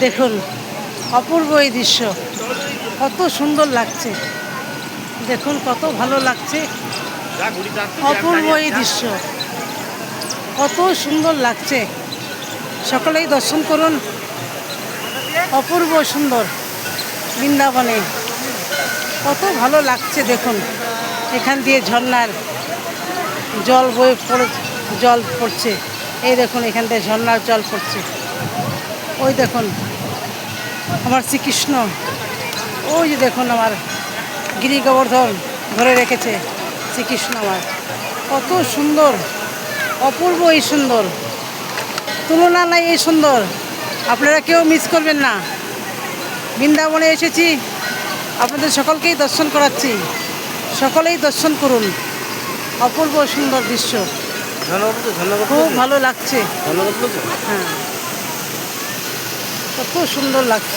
দেখুন অপূর্ব এই দৃশ্য, কত সুন্দর লাগছে। দেখুন কত ভালো লাগছে, অপূর্ব এই দৃশ্য, কত সুন্দর লাগছে। সকলেই দর্শন করুন, অপূর্ব সুন্দর বৃন্দাবনে, কত ভালো লাগছে। দেখুন এখান দিয়ে ঝর্ণার জল বয়ে পড়ে, জল পড়ছে। এই দেখুন এখান থেকে ঝর্ণার জল পড়ছে। ওই দেখুন আমার শ্রীকৃষ্ণ, ওই যে দেখুন আমার গিরি গোবর্ধন ধরে রেখেছে শ্রীকৃষ্ণ আমার। কত সুন্দর, অপূর্ব এই সুন্দর, তুলনা নাই এই সুন্দর। আপনারা কেউ মিস করবেন না। বৃন্দাবনে এসেছি, আপনাদের সকলকেই দর্শন করাচ্ছি, সকলেই দর্শন করুন। অপূর্ব সুন্দর দৃশ্য, খুব ভালো লাগছে। হ্যাঁ, কত সুন্দর লাগছে।